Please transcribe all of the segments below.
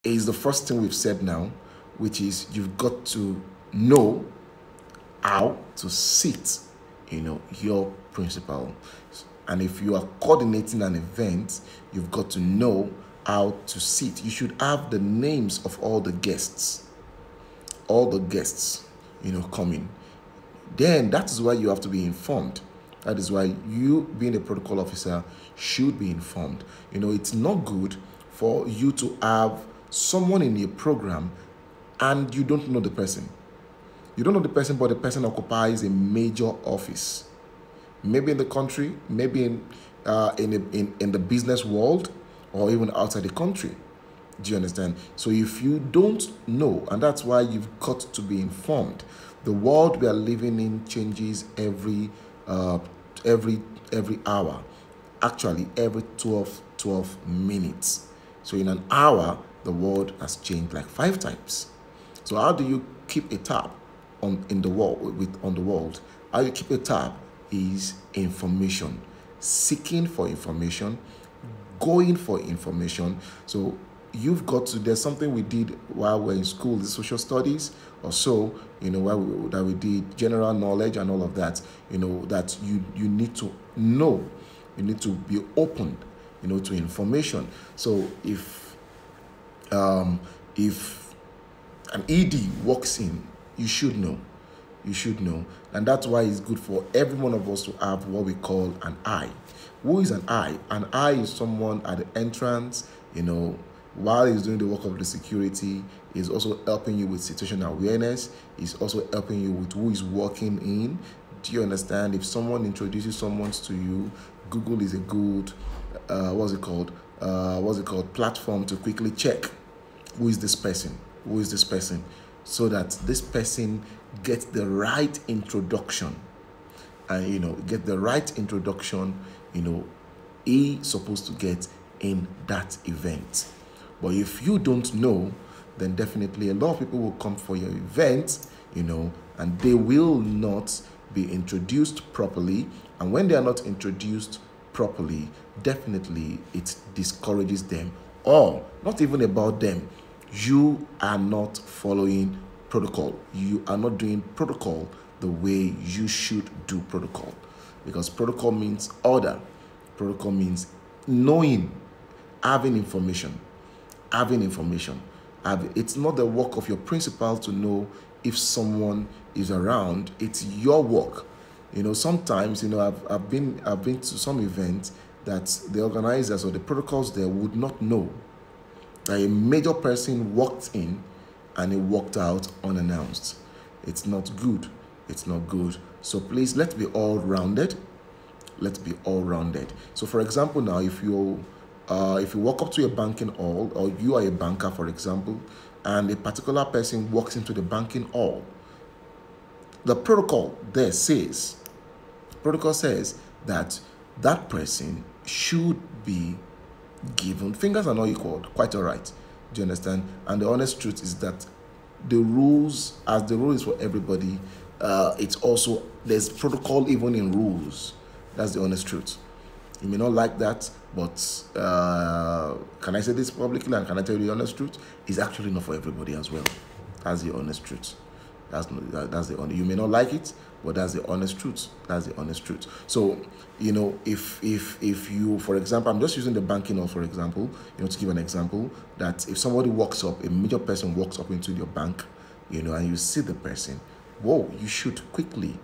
is the first thing we've said now, which is you've got to know how to sit, your principal. And if you are coordinating an event, you've got to know how to sit. You should have the names of all the guests, coming. Then that is why you have to be informed. That is why you, being a protocol officer, should be informed. It's not good for you to have someone in your program and you don't know the person. You don't know the person, but the person occupies a major office, maybe in the country, maybe in the business world, or even outside the country. Do you understand? So if you don't know, and that's why you've got to be informed. The world we are living in changes every hour. Actually, every 12 minutes. So in an hour, the world has changed like 5 times. So how do you keep a tab on the world? How you keep a tab is information, seeking for information, going for information. So you've got to, there's something we did while we're in school, the social studies or so, that we did general knowledge and all of that, that you need to know, you need to be open, to information. So if an ED walks in, you should know. And that's why it's good for every one of us to have what we call an eye. Who is an eye? An eye is someone at the entrance, while he's doing the work of the security. He's also helping you with situational awareness. He's also helping you with who is walking in. Do you understand? If someone introduces someone to you, Google is a good platform to quickly check who is this person, so that this person gets the right introduction. And get the right introduction he's supposed to get in that event. But if you don't know, then definitely a lot of people will come for your event, and they will not be introduced properly. And when they are not introduced properly, definitely it discourages them. Or not even about them, you are not following protocol. You are not doing protocol the way you should do protocol, because protocol means order. Protocol means knowing, having information. It's not the work of your principal to know if someone is around. It's your work. Sometimes I've been to some events that the organizers or the protocols there would not know that a major person walked in and he walked out unannounced. It's not good. So please, let's be all rounded. So for example, now if you walk up to a banking hall, or you are a banker, for example, and a particular person walks into the banking hall, the protocol says that that person should be given. Fingers are not equal, quite all right. Do you understand? And the honest truth is that the rules, as the rule is for everybody, it's also, there's protocol even in rules. That's the honest truth. You may not like that, but can I say this publicly, and can I tell you the honest truth? It's actually not for everybody as well. That's the honest truth. You may not like it, but that's the honest truth. So, if you, for example, I'm just using the banking hall, for example, to give an example, that if somebody walks up, a major person walks up into your bank, and you see the person, you should quickly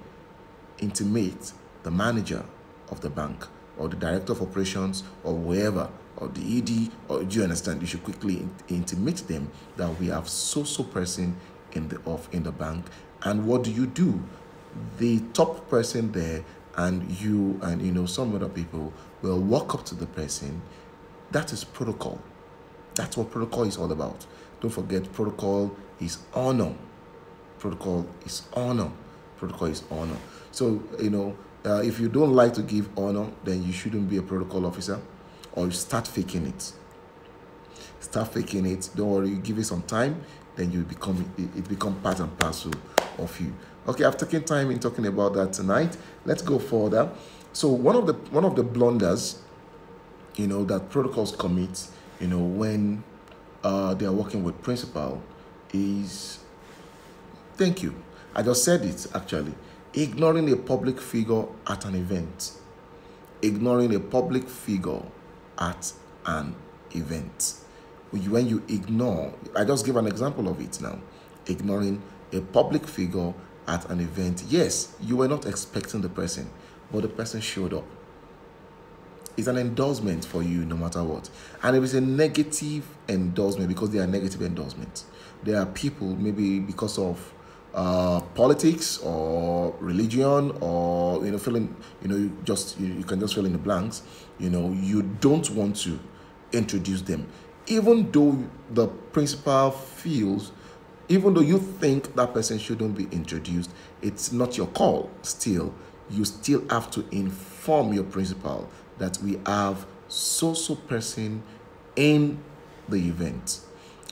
intimate the manager of the bank, or the director of operations, or whoever, or the ED, or do you understand? You should quickly intimate them that we have so person in the bank. And what do? The top person there and you and some other people will walk up to the person. That is protocol. That's what protocol is all about. Don't forget, protocol is honor. So if you don't like to give honor, then you shouldn't be a protocol officer, or you start faking it. Don't worry, you give it some time, then it become part and parcel of you. Okay, I've taken time in talking about that tonight. Let's go further. So one of the blunders, that protocols commit, when they are working with principal is, thank you, I just said it actually, ignoring a public figure at an event. Ignoring a public figure at an event. When you ignore, I just give an example of it now. Ignoring a public figure at an event. Yes, you were not expecting the person, but the person showed up. It's an endorsement for you no matter what. And if it's a negative endorsement, because they are negative endorsements, there are people, maybe because of politics or religion, or you can just fill in the blanks. You don't want to introduce them, even though the principal feels, even though you think that person shouldn't be introduced, it's not your call. Still, you still have to inform your principal that we have so person in the event.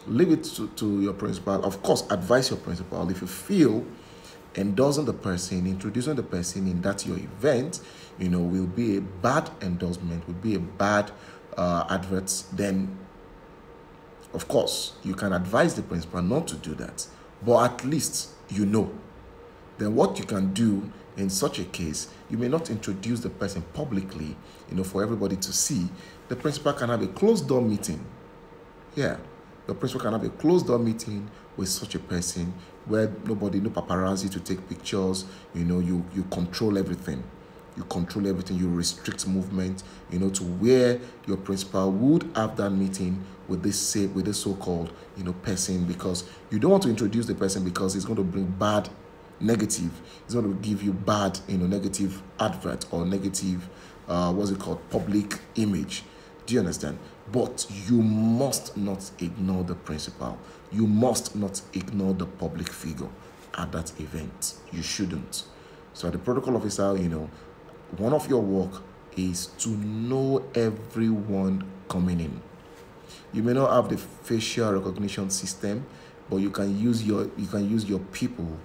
Leave it to your principal. Of course, advise your principal. If you feel endorsing the person, introducing the person in that your event, will be a bad endorsement, will be a bad advert, then of course you can advise the principal not to do that. But at least then what you can do in such a case, you may not introduce the person publicly, for everybody to see. The principal can have a closed door meeting. Yeah. The principal can have a closed door meeting with such a person where no paparazzi to take pictures. You control everything. You control everything. You restrict movement. To where your principal would have that meeting with this so-called person, because you don't want to introduce the person because it's going to bring negative. It's going to give you bad negative advert or negative public image. Do you understand? But you must not ignore the principal. You must not ignore the public figure at that event. You shouldn't. So as the protocol officer, one of your work is to know everyone coming in. You may not have the facial recognition system, but you can use your people,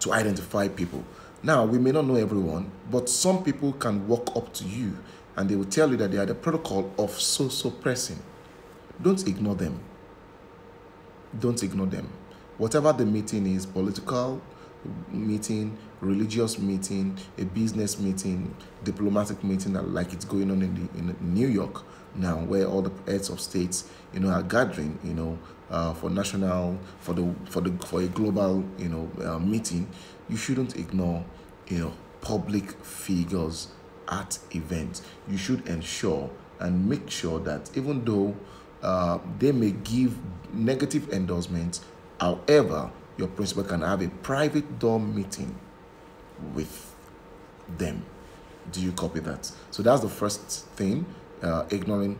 to identify people. Now, we may not know everyone, but some people can walk up to you and they will tell you that they are the protocol of so person. Don't ignore them. Don't ignore them. Whatever the meeting is, political meeting, religious meeting, a business meeting, diplomatic meeting, like it's going on in New York now, where all the heads of states, are gathering, for a global, meeting. You shouldn't ignore, public figures at events. You should ensure and make sure that even though they may give negative endorsements, however, your principal can have a private door meeting with them. Do you copy that? So that's the first thing. Ignoring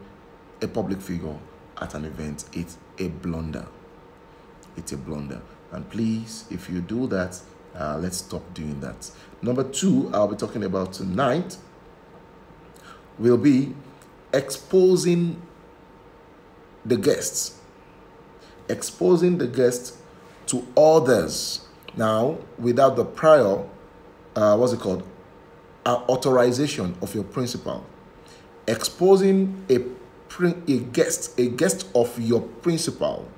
a public figure at an event, it's a blunder. It's a blunder. And please, if you do that, let's stop doing that. Number 2, I'll be talking about tonight will be exposing the guests. Exposing the guests to others. Now, without the prior, authorization of your principal. Exposing a guest of your principal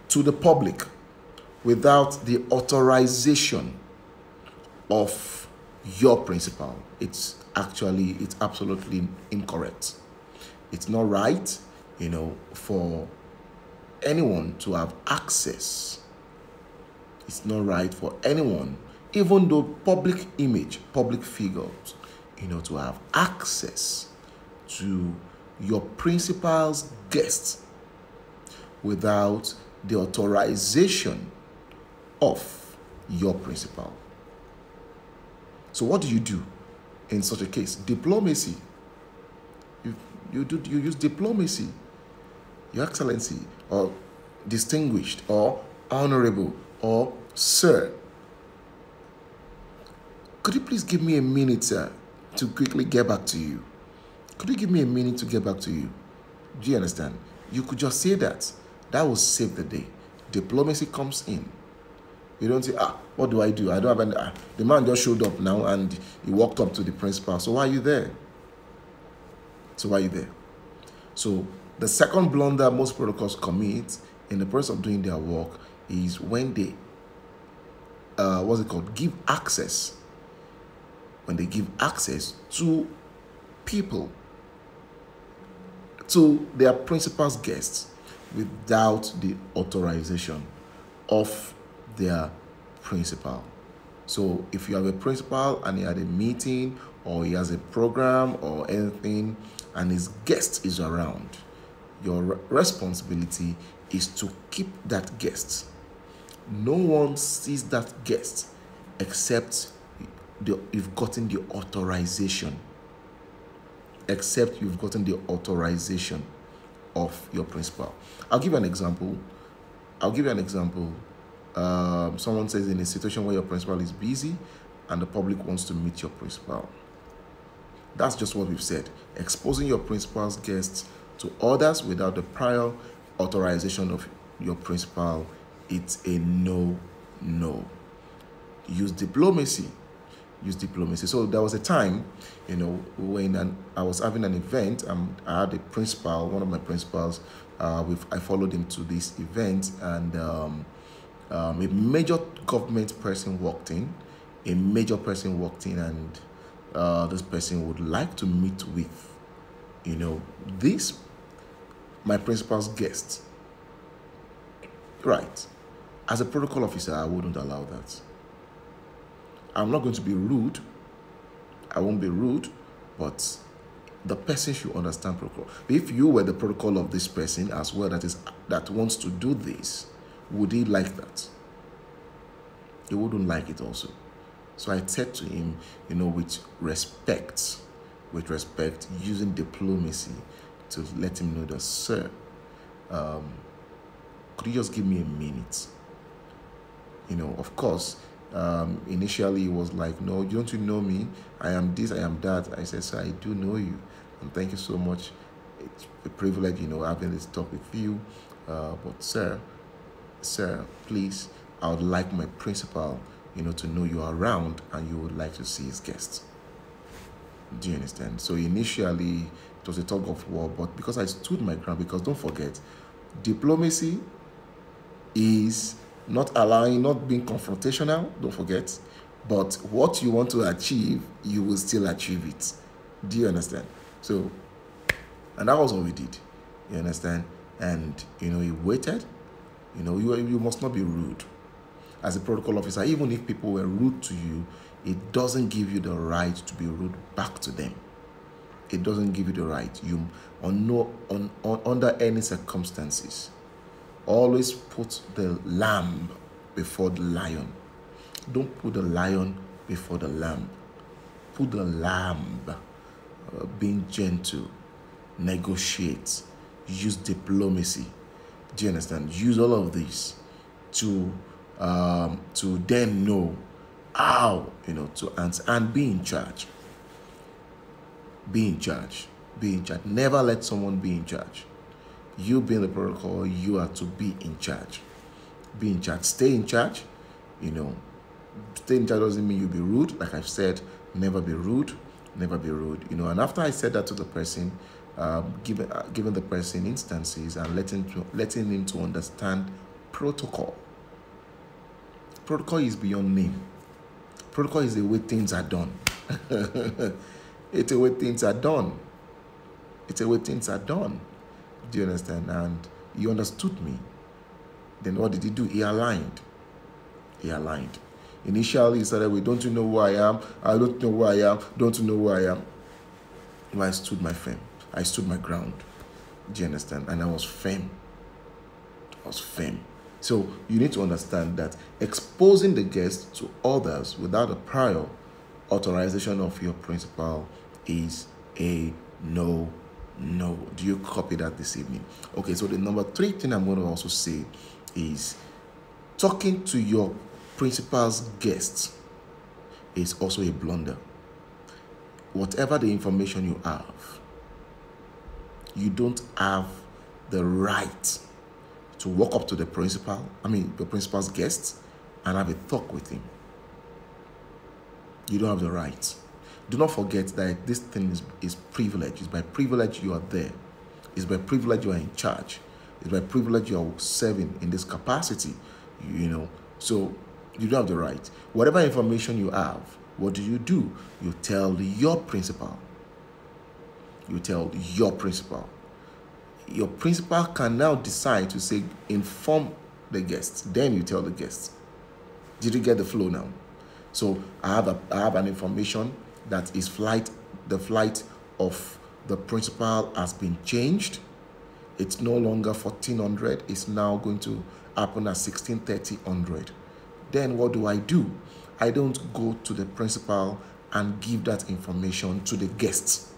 to the public without the authorization of your principal. It's absolutely incorrect. It's not right, for anyone to have access. It's not right for anyone, even though public figures, to have access to your principal's guests without the authorization of your principal. So what do you do in such a case? Diplomacy. You use diplomacy. Your Excellency, or distinguished, or honorable, or sir. Could you please give me a minute, sir, to quickly get back to you? Could you give me a minute to get back to you? Do you understand? You could just say that. That will save the day. Diplomacy comes in. You don't say, what do? I don't have any. The man just showed up now and he walked up to the principal. So why are you there? So why are you there? So the second blunder most protocols commit in the process of doing their work is when they, give access. When they give access to people, to their principal's guests, without the authorization of their principal. So if you have a principal and he had a meeting or he has a program or anything and his guest is around, your responsibility is to keep that guest. No one sees that guest except you've gotten the authorization. Except you've gotten the authorization of your principal. I'll give you an example. Someone says in a situation where your principal is busy and the public wants to meet your principal. That's just what we've said. Exposing your principal's guests to others without the prior authorization of your principal, it's a no. Use diplomacy. So there was a time, when I was having an event, I had a principal, one of my principals, I followed him to this event, and a major government person walked in, and this person would like to meet with, my principal's guest. Right. As a protocol officer, I wouldn't allow that. I'm not going to be rude. I won't be rude, but the person should understand protocol. If you were the protocol of this person as well, that wants to do this, would he like that? He wouldn't like it also. So I said to him, with respect, using diplomacy to let him know that, sir, could you just give me a minute? Of course, initially he was like, no, don't you know me? I am this, I am that. I said, sir, I do know you, and thank you so much. It's a privilege, having this talk with you. But sir, please, I would like my principal, to know you are around and you would like to see his guests. Do you understand? So initially it was a tug of war, but because I stood my ground, because don't forget, diplomacy is not being confrontational, don't forget, but what you want to achieve, you will still achieve it. Do you understand? So, and that was what we did. You understand? And, he waited. You must not be rude. As a protocol officer, even if people were rude to you, it doesn't give you the right to be rude back to them. It doesn't give you the right. Under any circumstances, always put the lamb before the lion. Don't put the lion before the lamb. Put the lamb. Being gentle, negotiate, use diplomacy. Do you understand? Use all of this to then know how, to answer and be in charge. Be in charge. Never let someone be in charge. You being the protocol, you are to be in charge. Be in charge. Stay in charge. Stay in charge doesn't mean you be rude. Like I've said, never be rude. And after I said that to the person, giving the person instances and letting him to understand protocol. Protocol is beyond name. Protocol is the way things are done. It's the way things are done. Do you understand? And he understood me. Then what did he do? He aligned. Initially, he started with, don't you know who I am? I don't know who I am. Don't you know who I am? But I stood my ground. Do you understand? And I was firm. So you need to understand that exposing the guest to others without a prior authorization of your principal is a no. Do you copy that this evening? Okay, so the number 3 thing I'm going to also say is talking to your principal's guests is also a blunder. Whatever the information you have, you don't have the right to walk up to the principal's guests and have a talk with him. You don't have the right. Do not forget that this thing is privilege. It's by privilege you are there. It's by privilege you are in charge. It's by privilege you are serving in this capacity, So you don't have the right. Whatever information you have, what do? You tell your principal. You tell your principal. Your principal can now decide to say, inform the guests. Then you tell the guests. Did you get the flow now? So I have an information that is the flight of the principal has been changed. It's no longer 1400. It's now going to happen at 16:30. Then what do? I don't go to the principal and give that information to the guests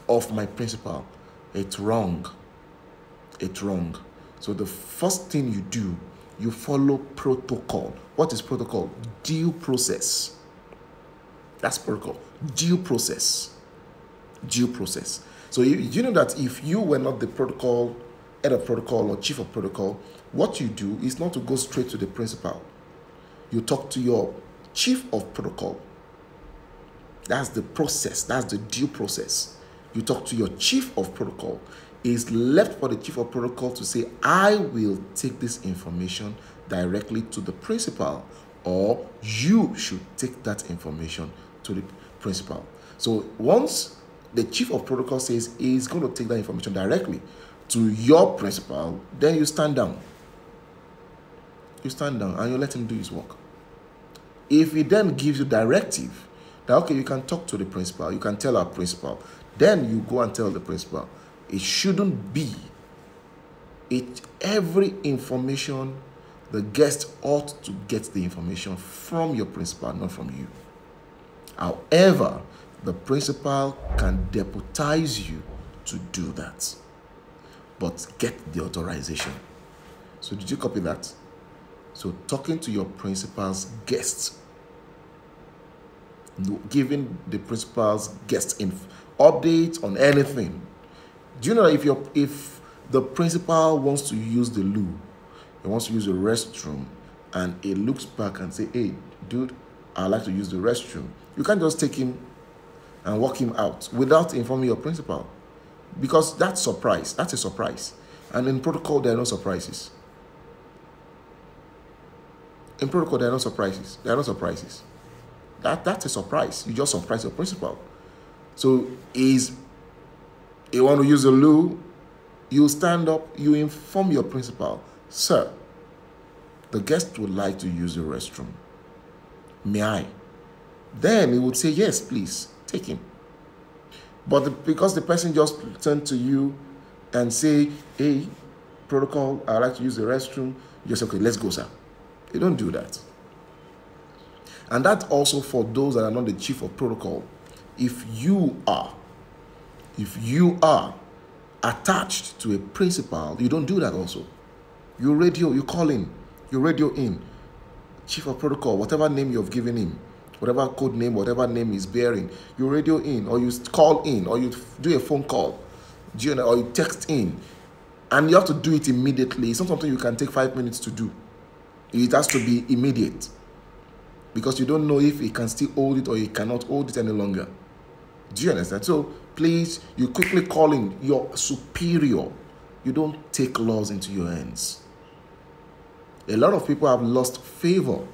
of my principal. It's wrong. It's wrong. So the first thing you do, you follow protocol. What is protocol? Due process. That's protocol. Due process. Due process. So you know that if you were not the protocol, head of protocol or chief of protocol, what you do is not to go straight to the principal. You talk to your chief of protocol. That's the process. That's the due process. You talk to your chief of protocol. It's left for the chief of protocol to say, I will take this information directly to the principal, or you should take that information to the principal. So once the chief of protocol says he's going to take that information directly to your principal, then you stand down. You stand down and you let him do his work. If he then gives you directive that, okay, you can talk to the principal, you can tell our principal, then you go and tell the principal. It shouldn't be. Every information, the guest ought to get the information from your principal, not from you. However, the principal can deputize you to do that, but get the authorization. So did you copy that? So talking to your principal's guests, giving the principal's guests updates on anything. Do you know that if the principal wants to use the loo, he wants to use the restroom, and he looks back and say, hey, dude, I'd like to use the restroom, you can't just take him and walk him out without informing your principal, because that's surprise. That's a surprise. And in protocol, there are no surprises. In protocol, there are no surprises. There are no surprises. That's a surprise. You just surprise your principal. So you want to use the loo, you stand up, you inform your principal, sir, the guest would like to use the restroom. May I? Then he would say, yes, please, take him. But because the person just turned to you and say, hey, protocol, I'd like to use the restroom, you just say, okay, let's go, sir. You don't do that. And that's also for those that are not the chief of protocol. If you are attached to a principal, you don't do that also. You call in, you radio in, chief of protocol, whatever name you've given him, whatever code name, whatever name he's bearing, you radio in, or you call in, or you do a phone call, or you text in, and you have to do it immediately. It's not something you can take 5 minutes to do. It has to be immediate, because you don't know if he can still hold it or he cannot hold it any longer. Do you understand? So please, you quickly call in your superior. You don't take laws into your hands. A lot of people have lost favor.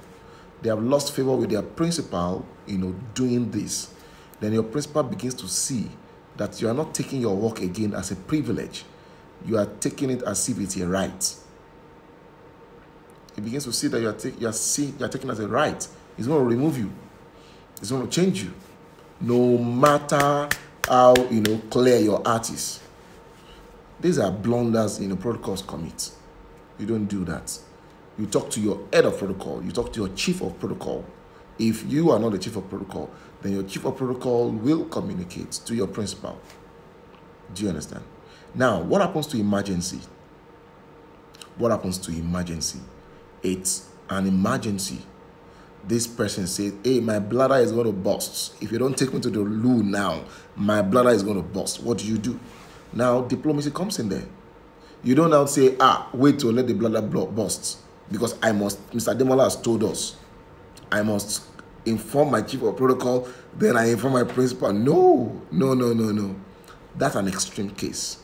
They have lost favor with their principal, doing this. Then your principal begins to see that you are not taking your work again as a privilege. You are taking it as if it's a right. He begins to see that you are taking it as a right. He's going to remove you. He's going to change you. No matter how, clear your art is. These are blunders protocols commit. You don't do that. You talk to your head of protocol. You talk to your chief of protocol. If you are not the chief of protocol, then your chief of protocol will communicate to your principal. Do you understand? Now, what happens to emergency? What happens to emergency? It's an emergency. This person says, hey, my bladder is going to burst. If you don't take me to the loo now, my bladder is going to burst. What do? Now, diplomacy comes in there. You don't now say, wait to let the bladder burst, because Mr. Demola has told us, I must inform my chief of protocol, then I inform my principal. No, no, no, no, no. That's an extreme case.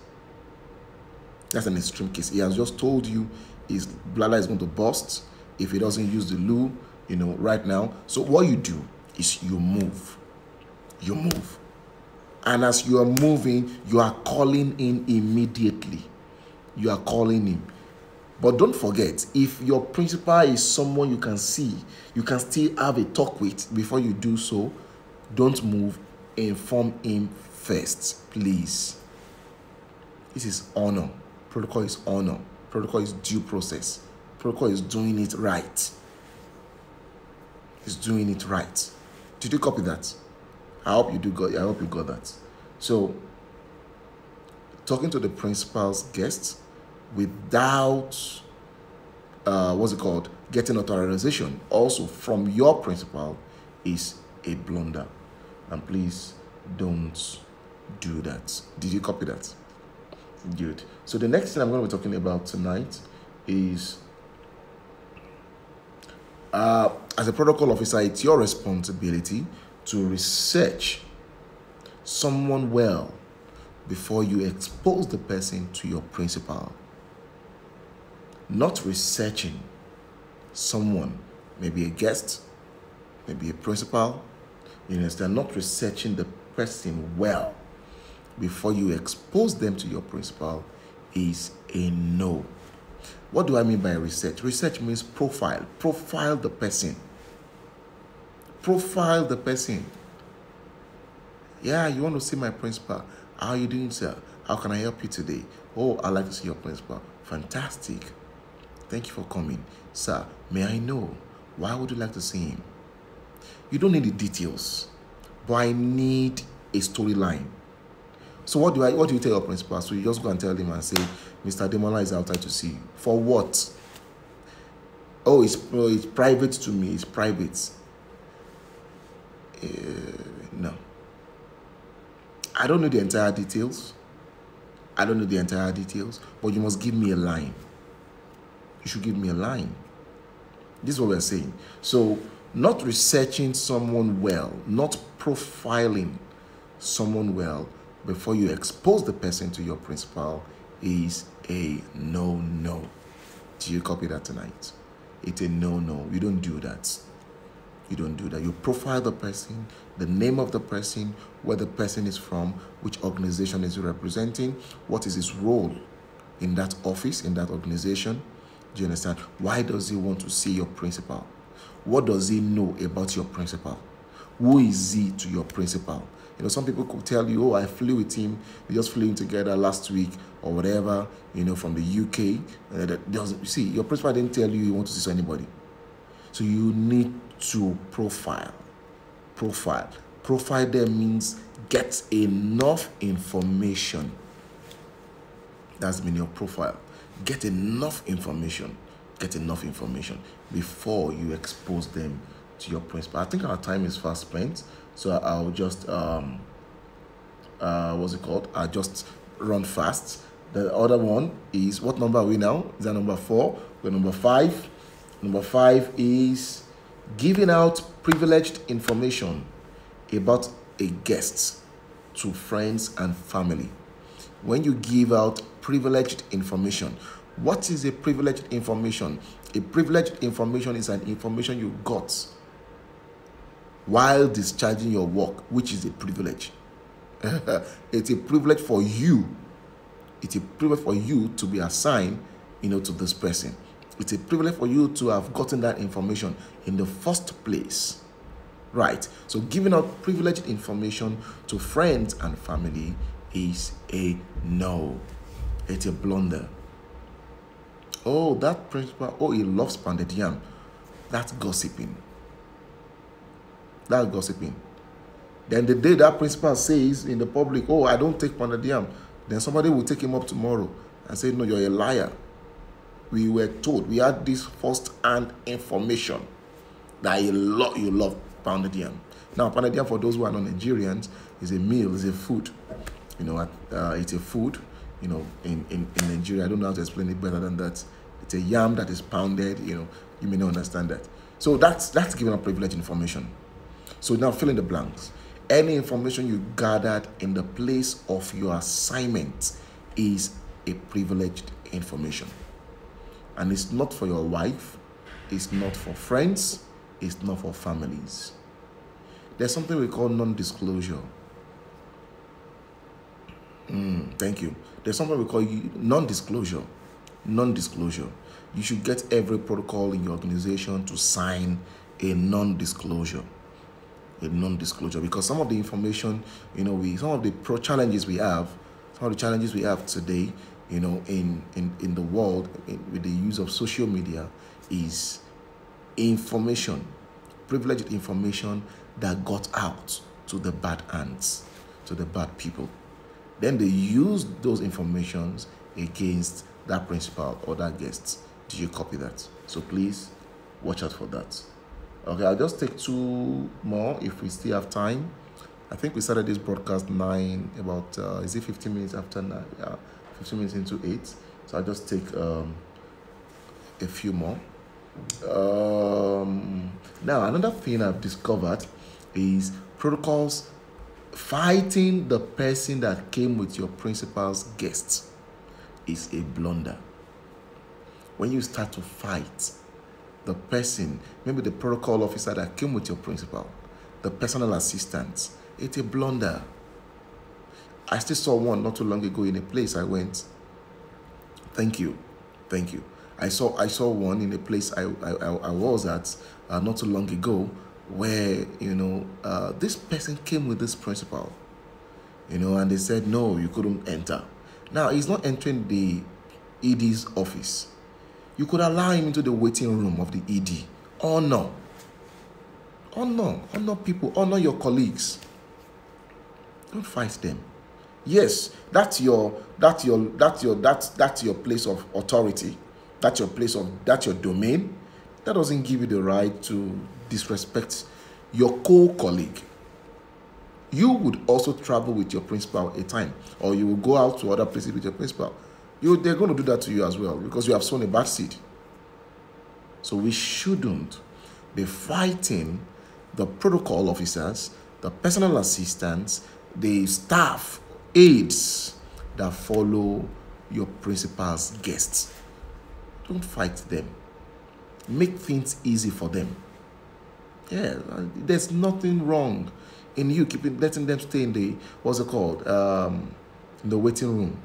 That's an extreme case. He has just told you his bladder is going to burst if he doesn't use the loo, right now. So what you do is you move. You move. And as you are moving, you are calling in immediately. You are calling him. But don't forget, if your principal is someone you can see, you can still have a talk with before you do so. Don't move. Inform him first, please. This is honor. Protocol is honor. Protocol is due process. Protocol is doing it right. It's doing it right. Did you copy that? I hope you got that. So, talking to the principal's guests without getting authorization also from your principal is a blunder. And please don't do that. Did you copy that? Good. So the next thing I'm going to be talking about tonight is as a protocol officer, it's your responsibility to research someone well before you expose the person to your principal. Not researching someone, maybe a guest, maybe a principal, they're not researching the person well before you expose them to your principal is a no. What do I mean by research? Research means profile. Profile the person. Profile the person. Yeah, you want to see my principal. How are you doing, sir? How can I help you today? Oh, I'd like to see your principal. Fantastic. Thank you for coming. Sir, may I know, why would you like to see him? You don't need the details, but I need a storyline. So what do you tell your principal? So you just go and tell him and say, Mr. Demola is outside to see you. For what? Oh, it's private to me. It's private. No. I don't know the entire details. But you must give me a line. You should give me a line. This is what we're saying. So, not researching someone well, not profiling someone well before you expose the person to your principal is a no-no. Do you copy that tonight? It's a no-no. You don't do that. You don't do that. You profile the person, the name of the person, where the person is from, which organization is he representing, what is his role in that office, in that organization. Do you understand? Why does he want to see your principal? What does he know about your principal? Who is he to your principal? Some people could tell you, oh, I flew with him. We just flew in together last week or whatever, from the UK. You see, your principal didn't tell you want to see anybody. So you need to profile. Profile. Profile there means get enough information. That's the meaning of profile. Get enough information. Get enough information before you expose them to your principal. I think our time is fast spent, so I'll just I'll just run fast. The other one is, what number are we now? Is that number 4? We're number 5. Number 5 is giving out privileged information about a guest to friends and family. When you give out privileged information, what is a privileged information? A privileged information is an information you got while discharging your work, which is a privilege. It's a privilege for you. It's a privilege for you to be assigned, to this person. It's a privilege for you to have gotten that information in the first place. Right? So giving out privileged information to friends and family is a no. It's a blunder. Oh, that principal, he loves pounded yam. That's gossiping. That's gossiping. Then the day that principal says in the public, oh, I don't take pounded yam, then somebody will take him up tomorrow and say, no, you're a liar. We were told, we had this first-hand information that you love pounded yam. Now, pounded yam, for those who are not Nigerians, is a meal, is a food. It's a food, in Nigeria. I don't know how to explain it better than that. It's a yam that is pounded, you may not understand that. So that's giving up privileged information. So now fill in the blanks. Any information you gathered in the place of your assignment is a privileged information. And it's not for your wife, it's not for friends, it's not for families. There's something we call non-disclosure. Thank you. There's something we call non-disclosure. Non-disclosure. You should get every protocol in your organization to sign a non-disclosure. A non-disclosure, because some of the information, some of the challenges we have today, in the world with the use of social media, is information, privileged information that got out to the bad hands, to the bad people. Then they use those informations against that principal or that guest. Did you copy that? So please watch out for that. Okay, I'll just take 2 more if we still have time. I think we started this broadcast is it 15 minutes after 9? 15 minutes into 8. So I'll just take a few more. Now, another thing I've discovered is protocols fighting the person that came with your principal's guests is a blunder. When you start to fight the person, maybe the protocol officer that came with your principal, the personal assistant, it's a blunder. I still saw one not too long ago in a place I went. Thank you. I saw one in a place I was at not too long ago, where this person came with this principal, and they said no, you couldn't enter. Now he's not entering the ED's office. You could allow him into the waiting room of the ED. Honor people, honor your colleagues. Don't fight them. Yes, that's your place of authority. That's your domain. That doesn't give you the right to disrespect your co-colleague. You would also travel with your principal a time, or you will go out to other places with your principal. They're going to do that to you as well, because you have sown a bad seed. So we shouldn't be fighting the protocol officers, the personal assistants, the staff, aides that follow your principal's guests. Don't fight them. Make things easy for them. Yeah, there's nothing wrong in you letting them stay in the, in the waiting room.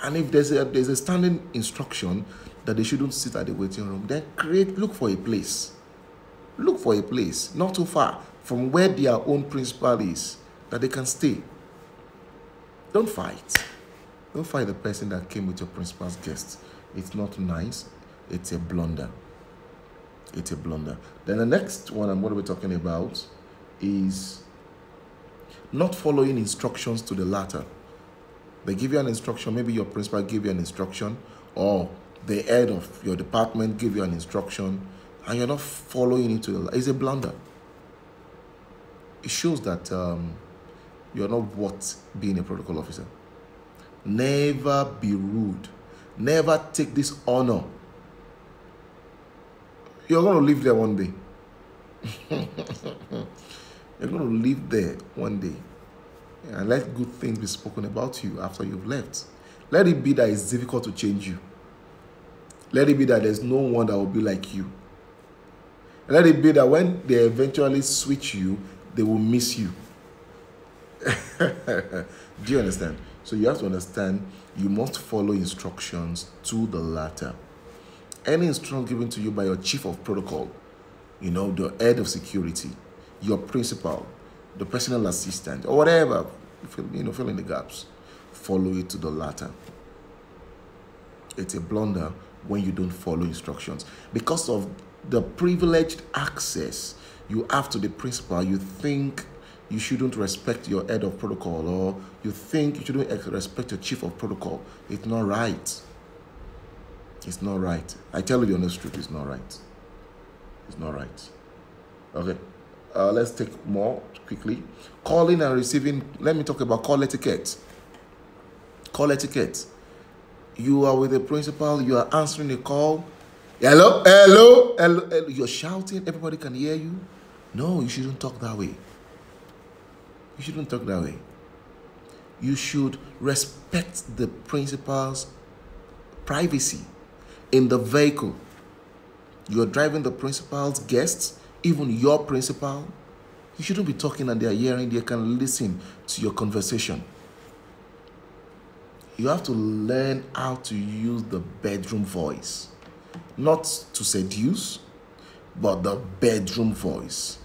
And if there's a standing instruction that they shouldn't sit at the waiting room, then look for a place. Look for a place not too far from where their own principal is, that they can stay. Don't fight. Don't fight the person that came with your principal's guest. It's not nice. It's a blunder. It's a blunder. Then the next one I'm going to be talking about is not following instructions to the latter. They give you an instruction, maybe your principal gave you an instruction, or the head of your department gave you an instruction, and you're not following it to the latter. It's a blunder. It shows that you're not worth being a protocol officer. Never be rude. Never take this honor. You're going to live there one day. You're going to live there one day. And let good things be spoken about you after you've left. Let it be that it's difficult to change you. Let it be that there's no one that will be like you. Let it be that when they eventually switch you, they will miss you. Do you understand? So you have to understand, you must follow instructions to the latter. Any instruction given to you by your chief of protocol, the head of security, your principal, the personal assistant, or whatever, fill in the gaps, follow it to the latter. It's a blunder when you don't follow instructions. Because of the privileged access you have to the principal, you think you shouldn't respect your head of protocol, or you think you shouldn't respect your chief of protocol. It's not right. It's not right. I tell you the honest truth, it's not right. It's not right. Okay. Let's take more quickly. Calling and receiving. Let me talk about call etiquette. Call etiquette. You are with the principal. You are answering the call. Hello, hello, hello, hello. You're shouting. Everybody can hear you. No, you shouldn't talk that way. You shouldn't talk that way. You should respect the principal's privacy in the vehicle. You're driving the principal's guests, even your principal. You shouldn't be talking and they're hearing, they can listen to your conversation. You have to learn how to use the bedroom voice. Not to seduce, but the bedroom voice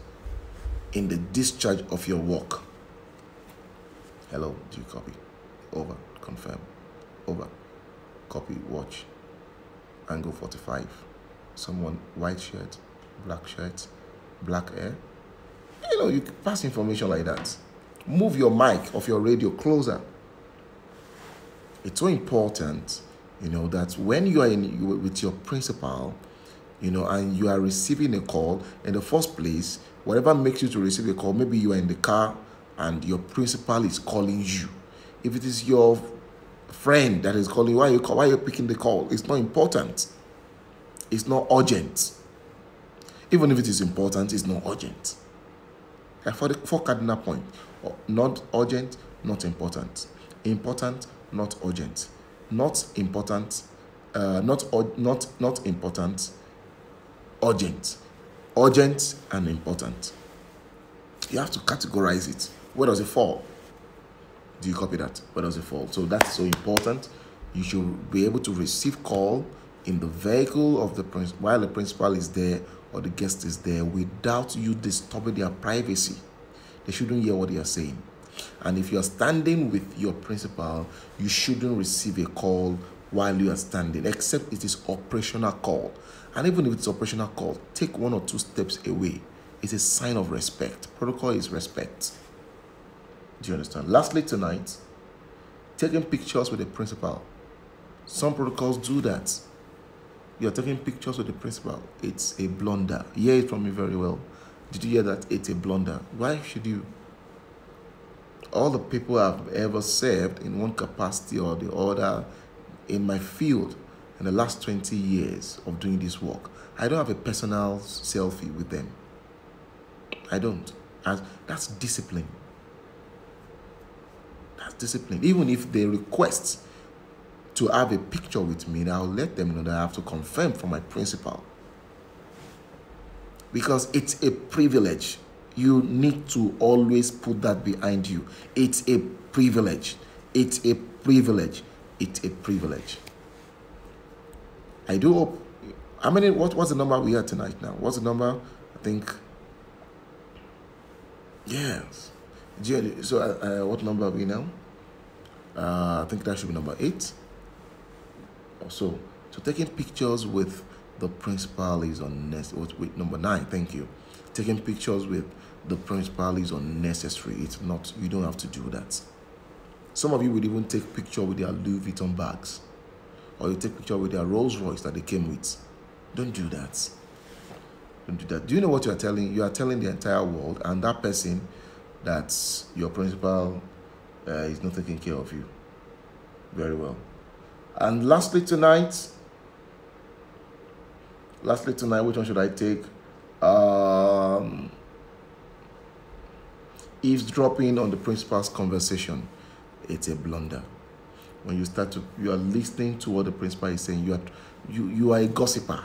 in the discharge of your work. Hello, do you copy? Over, confirm. Over, copy, watch. Angle 45. Someone, white shirt, black hair. You know, you can pass information like that. Move your mic of your radio closer. It's so important, you know, that when you are with your principal, you know, and you are receiving a call, in the first place, whatever makes you to receive a call, maybe you are in the car and your principal is calling you. If it is your friend that is calling, why are you picking the call? It's not important. It's not urgent. Even if it is important, it's not urgent. For the 4 cardinal points: not urgent, not important. Important, not urgent. Not important, not important, urgent. Urgent and important. You have to categorize it. Where does it fall? Do you copy that? Where does it fall? So that's so important. You should be able to receive call in the vehicle of the principal while the principal is there or the guest is there without you disturbing their privacy. They shouldn't hear what they are saying. And if you are standing with your principal, you shouldn't receive a call while you are standing, except it is operational call. And even if it's operational call, take 1 or 2 steps away. It's a sign of respect. Protocol is respect. Do you understand? Lastly tonight, taking pictures with the principal. Some protocols do that. You're taking pictures with the principal. It's a blunder. Hear it from me very well. Did you hear that? It's a blunder. Why should you? All the people I've ever served in one capacity or the other in my field in the last 20 years of doing this work, I don't have a personal selfie with them. I don't. That's discipline. That's discipline. Even if they request to have a picture with me, I'll let them know that I have to confirm from my principal. Because it's a privilege. You need to always put that behind you. It's a privilege. It's a privilege. It's a privilege. I do hope. How many? What's the number we had tonight now? What's the number? I think. Yes. So what number are we now? I think that should be number 8. Or so. So taking pictures with the principal is unnecessary. Wait, number 9. Thank you. Taking pictures with the principal is unnecessary. It's not. You don't have to do that. Some of you would even take picture with their Louis Vuitton bags, or you take picture with their Rolls Royce that they came with. Don't do that. Don't do that. Do you know what you are telling? You are telling the entire world and that person that your principal is not taking care of you. Very well. And lastly tonight, which one should I take? Eavesdropping on the principal's conversation. It's a blunder. When you are listening to what the principal is saying, you are a gossiper.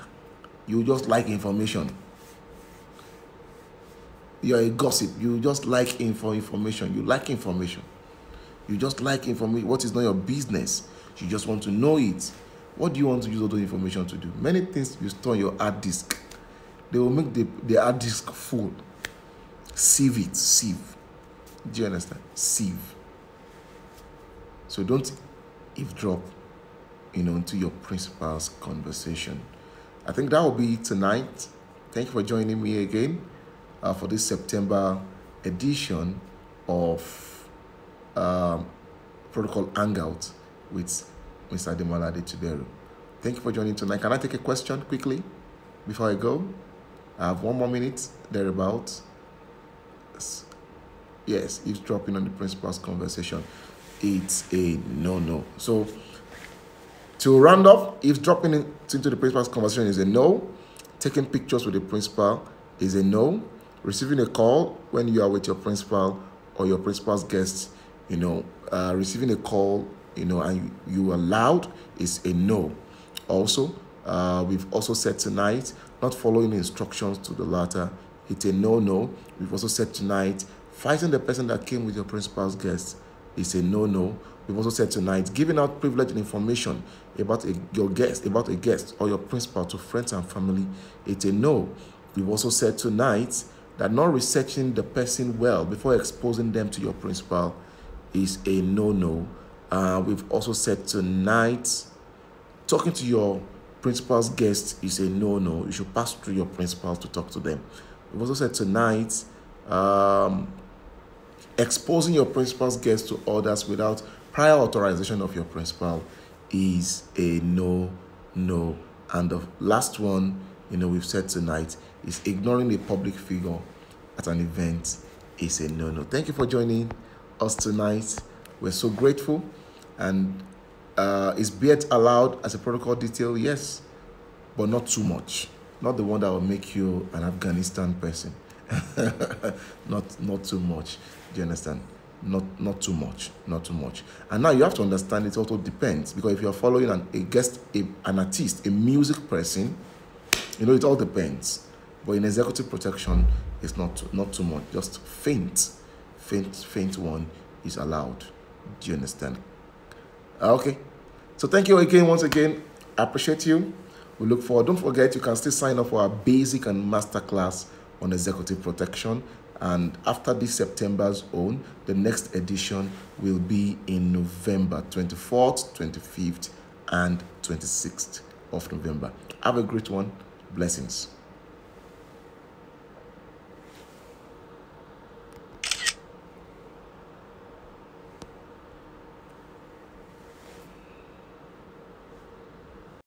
You just like information. You are a gossip. You just like information. You like information. You just like information. What is not your business? You just want to know it. What do you want to use all the information to do? Many things you store on your hard disk. They will make the hard disk full. Sieve it. Sieve. Do you understand? Sieve. So don't eavesdrop, into your principal's conversation. I think that will be it tonight. Thank you for joining me again for this September edition of Protocol Hangout with Mr. Ademola Adetiberu. Thank you for joining tonight. Can I take a question quickly before I go? I have 1 more minute, thereabout. Yes, eavesdropping on the principal's conversation. It's a no-no. So, to round up, eavesdropping into the principal's conversation is a no. Taking pictures with the principal is a no. Receiving a call when you are with your principal or your principal's guests, receiving a call, and you are loud is a no. Also, we've also said tonight, not following instructions to the latter, it's a no. We've also said tonight, fighting the person that came with your principal's guests is a no. We've also said tonight, giving out privileged information about a guest or your principal to friends and family, it's a no. We've also said tonight that not researching the person well before exposing them to your principal is a no. We've also said tonight, talking to your principal's guests is a no. You should pass through your principal to talk to them. We've also said tonight, exposing your principal's guests to others without prior authorization of your principal is a no. And the last one, we've said tonight, is ignoring a public figure at an event is a no. Thank you for joining us tonight. We're so grateful. And is beard allowed as a protocol detail? Yes, but not too much. Not the one that will make you an Afghanistan person. not too much. Do you understand? Not too much. And now you have to understand it also depends, because if you're following an artist, a music person, it all depends. But in executive protection, it's not too much. Just faint one is allowed. Do you understand? Okay. So thank you again, once again. I appreciate you. We look forward. Don't forget, you can still sign up for our basic and master class on executive protection. And after this September's own, the next edition will be in November 24th, 25th, and 26th of November. Have a great one. Blessings.